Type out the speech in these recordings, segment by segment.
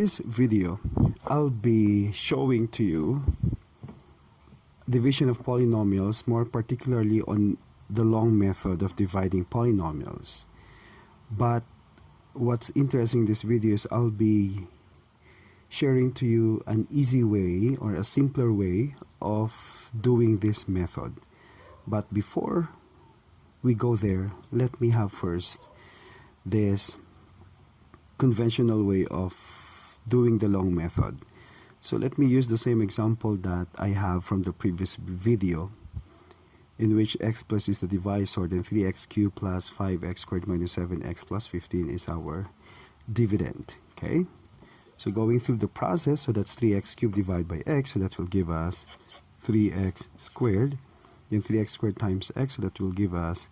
this video, I'll be showing to you division of polynomials, more particularly on the long method of dividing polynomials. But what's interesting in this video is I'll be sharing to you an easy way or a simpler way of doing this method. But before we go there, let me have first this conventional way of doing the long method. So let me use the same example that I have from the previous video, in which x plus is the divisor, then 3x cubed plus 5x squared minus 7x plus 15 is our dividend. Okay, so going through the process, so that's 3x cubed divided by x, so that will give us 3x squared, then 3x squared times x, so that will give us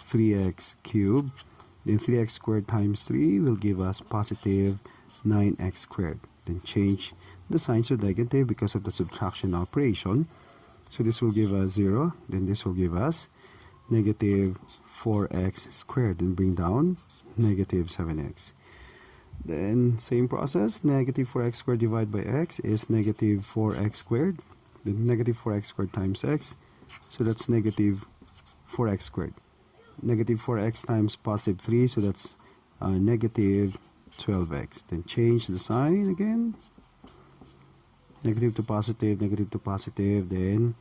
3x cubed, then 3x squared times 3 will give us positive 9x squared. Then change the sign to negative because of the subtraction operation. So this will give us 0, then this will give us negative 4x squared, and bring down negative 7x. Then same process, negative 4x squared divided by x is negative 4x squared, then negative 4x squared times x, so that's negative 4x squared. Negative 4x times positive 3, so that's negative 12x. Then change the sign again, negative to positive, then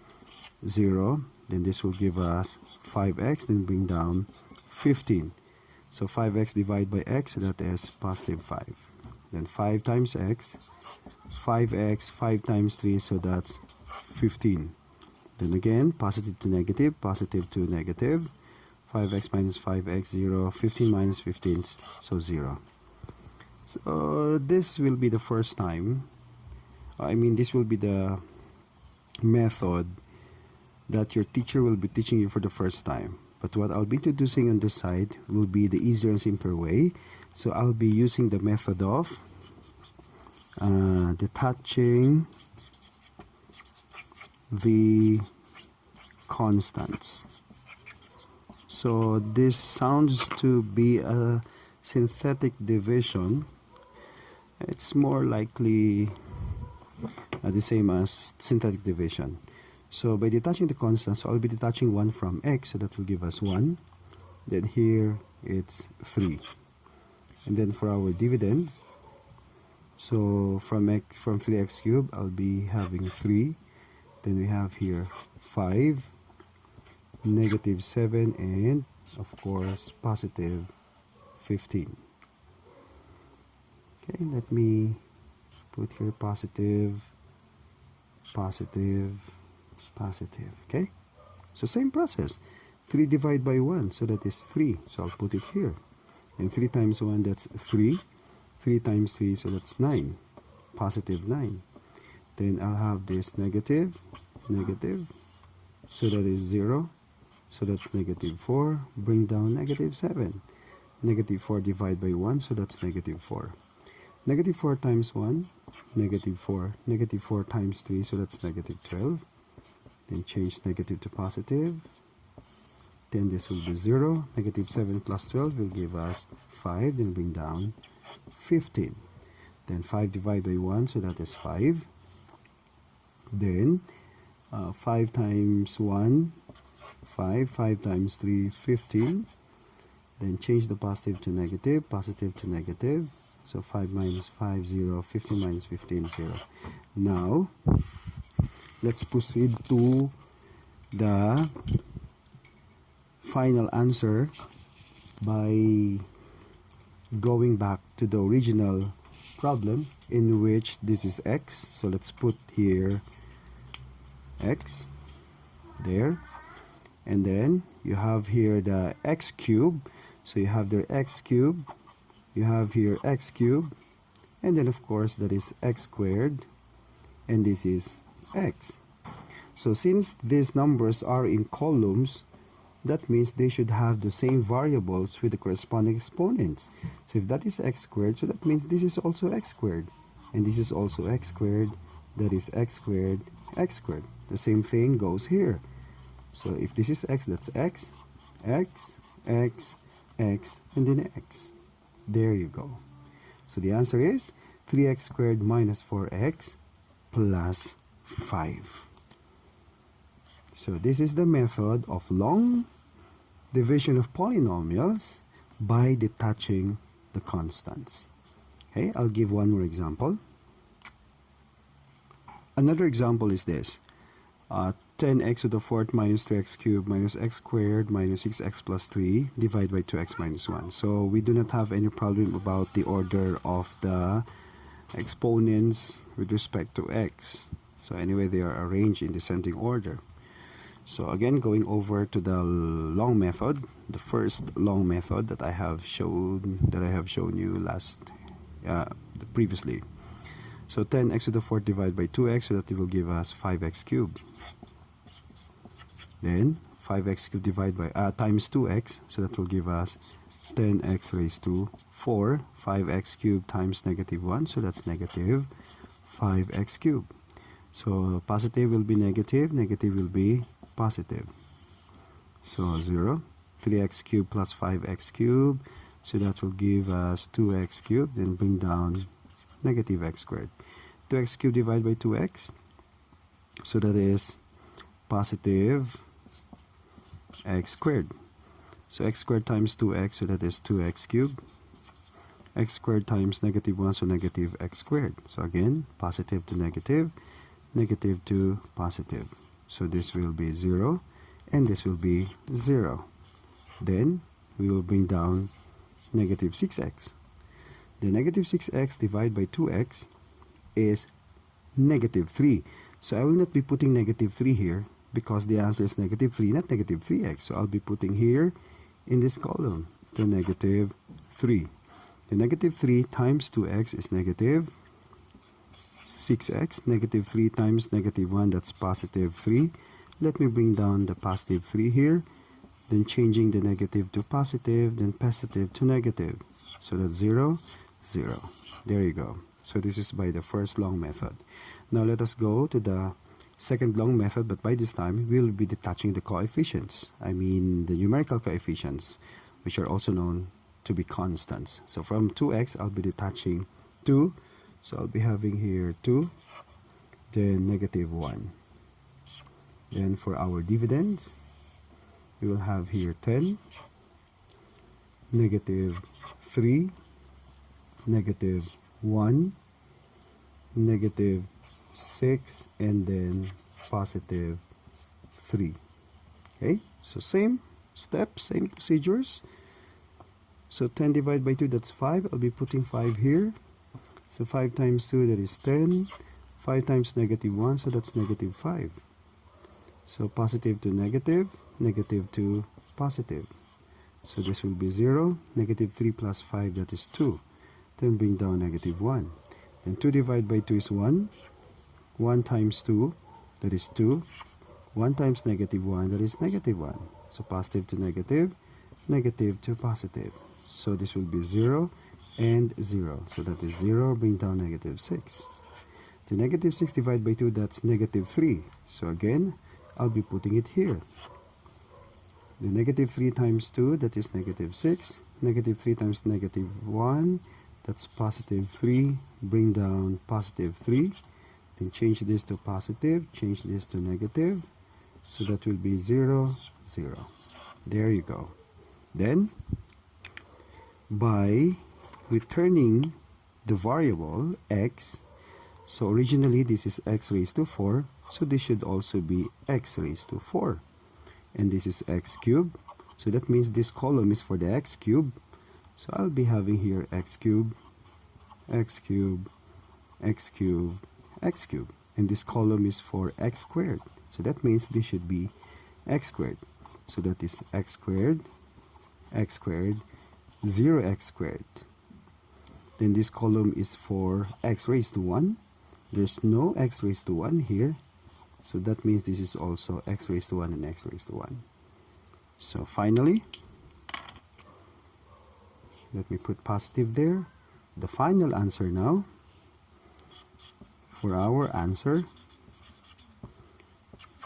0, then this will give us 5x, then bring down 15. So 5x divided by x, so that is positive 5. Then 5 times x, 5x, 5 times 3, so that's 15. Then again, positive to negative, 5x minus 5x, 0, 15 minus 15, so 0. So this will be the first time, this will be the method that your teacher will be teaching you for the first time. But what I'll be introducing on this side will be the easier and simpler way. So I'll be using the method of detaching the constants. So this sounds to be a synthetic division. It's more likely the same as synthetic division. So by detaching the constants, I'll be detaching 1 from x, so that will give us 1. Then here it's 3. And then for our dividends, so from 3x cubed, I'll be having 3. Then we have here 5, negative 7, and of course positive 15. Okay, let me put here positive, positive, positive. Okay, so same process, 3 divided by 1, so that is 3, so I'll put it here. And 3 times 1, that's 3. 3 times 3, so that's 9, positive 9. Then I'll have this negative, negative, so that is 0, so that's negative 4. Bring down negative 7. Negative 4 divided by 1, so that's negative 4. Negative 4 times 1, negative 4. Negative 4 times 3, so that's negative 12. Then change negative to positive. Then this will be 0. Negative 7 plus 12 will give us 5. Then bring down 15. Then 5 divided by 1, so that is 5. Then 5 times 1, 5. 5 times 3, 15. Then change the positive to negative to negative. So 5 minus 5, 0. 15 minus 15, 0. Now, let's proceed to the final answer by going back to the original problem, in which this is x. So let's put here x there, and then you have here the x cubed, so you have the x cubed, you have here x cubed, and then of course that is x squared, and this is x. So since these numbers are in columns, that means they should have the same variables with the corresponding exponents. So if that is x squared, so that means this is also x squared, and this is also x squared, that is x squared, x squared. The same thing goes here. So if this is x, that's x, x, x, x, and then x. There you go. So the answer is 3x squared minus 4x plus 5. So this is the method of long division of polynomials by detaching the constants. Okay, I'll give one more example. Another example is this. 10x to the fourth minus 3x cubed minus x squared minus 6x plus 3 divided by 2x minus 1. So we do not have any problem about the order of the exponents with respect to x. So anyway, they are arranged in descending order. So again, going over to the long method, the first long method that I have shown you previously. So 10x to the fourth divided by 2x, so that it will give us 5x cubed. Then 5x cubed divided by times 2x, so that will give us 10x raised to 4. 5x cubed times negative 1, so that's negative 5x cubed. So positive will be negative, negative will be positive. So 0. 3x cubed plus 5x cubed, so that will give us 2x cubed. Then bring down negative x squared. 2x cubed divided by 2x, so that is positive x squared. So x squared times 2x, so that is 2x cubed. X squared times negative 1, so negative x squared. So again, positive to negative, negative to positive. So this will be 0, and this will be 0. Then we will bring down negative 6x. The negative 6x divided by 2x is negative 3. So I will not be putting negative 3 here because the answer is negative 3, not negative 3x. So I'll be putting here in this column the negative 3. The negative 3 times 2x is negative 6x. Negative 3 times negative 1, that's positive 3. Let me bring down the positive 3 here. Then changing the negative to positive, then positive to negative. So that's 0, 0. There you go. So this is by the first long method. Now let us go to the second long method, but by this time we will be detaching the coefficients. I mean the numerical coefficients, which are also known to be constants. So from 2x, I'll be detaching 2. So I'll be having here 2, then negative 1. Then for our dividends, we will have here 10, negative 3, negative 1, negative 6, and then positive 3. Okay, so same steps, same procedures. So 10 divided by 2, that's 5. I'll be putting 5 here. So 5 times 2, that is 10. 5 times negative 1, so that's negative 5. So positive to negative, negative to positive. So this will be 0. Negative 3 plus 5, that is 2. Then bring down negative 1. Then 2 divided by 2 is 1. 1 times 2, that is 2. 1 times negative 1, that is negative 1. So positive to negative, negative to positive. So this will be 0 and 0. So that is 0, bring down negative 6. The negative 6 divided by 2, that's negative 3. So again, I'll be putting it here. The negative 3 times 2, that is negative 6. Negative 3 times negative 1, that's positive 3. Bring down positive 3. Then change this to positive, change this to negative. So that will be 0, 0. There you go. Then, by returning the variable x, so originally this is x raised to 4, so this should also be x raised to 4. And this is x cubed, so that means this column is for the x cubed. So I'll be having here x cubed, x cubed, x cubed, x cubed. And this column is for x squared. So that means this should be x squared. So that is x squared, 0x squared. Then this column is for x raised to 1. There's no x raised to 1 here. So that means this is also x raised to 1 and x raised to 1. So finally, let me put positive there. The final answer now, for our answer,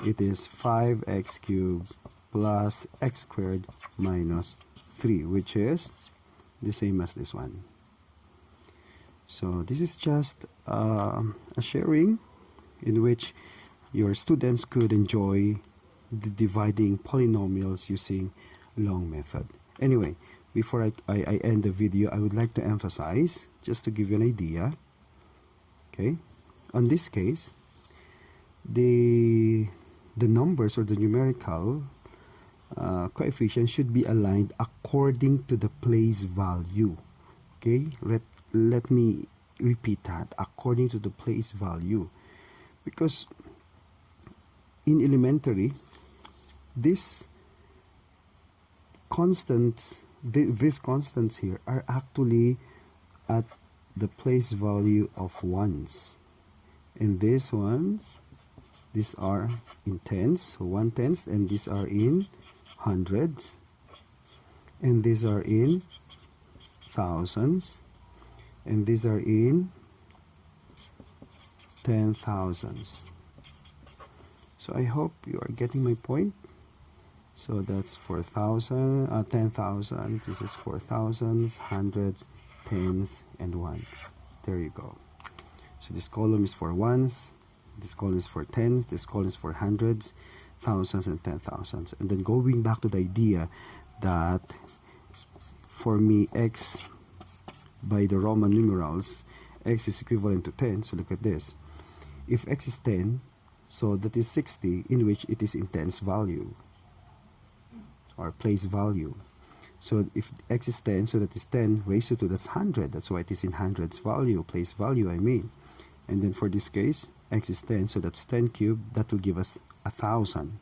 it is 5x cubed plus x squared minus 3, which is the same as this one. So this is just a sharing in which your students could enjoy the dividing polynomials using long method. Anyway, before I end the video, I would like to emphasize, just to give you an idea, okay, on this case, the numbers or the numerical coefficients should be aligned according to the place value. Okay, let me repeat that, according to the place value, because in elementary, these constants here are actually at the place value of ones, and these ones, these are in tens, so 1/10, and these are in hundreds, and these are in thousands, and these are in 10,000s. So I hope you are getting my point. So that's for 10,000, this is for thousands, hundreds, tens, and ones. There you go. So this column is for ones, this column is for tens, this column is for hundreds, thousands, and 10,000s. And then going back to the idea that for me, x by the Roman numerals, x is equivalent to 10. So look at this. If x is 10, so that is 60, in which it is in tens value or place value. So if x is 10, so that is 10 raised to 2, that's 100. That's why it is in hundreds value, place value, I mean. And then for this case, x is 10, so that's 10 cubed, that will give us 1,000.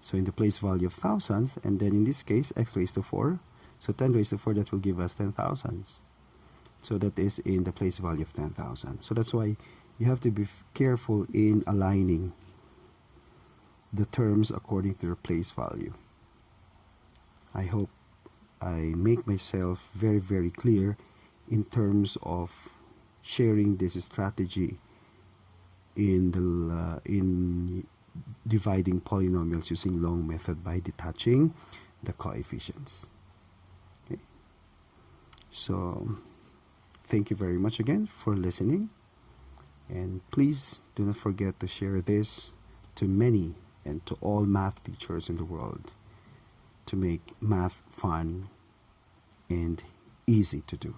So in the place value of thousands, and then in this case, x raised to 4, so 10 raised to 4, that will give us 10,000. So that is in the place value of 10,000. So that's why you have to be careful in aligning the terms according to their place value. I hope I make myself very, very clear in terms of sharing this strategy in dividing polynomials using long method by detaching the coefficients. Okay. So thank you very much again for listening, and please do not forget to share this to many and to all math teachers in the world to make math fun and easy to do.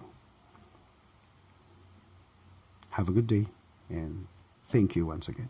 Have a good day, and thank you once again.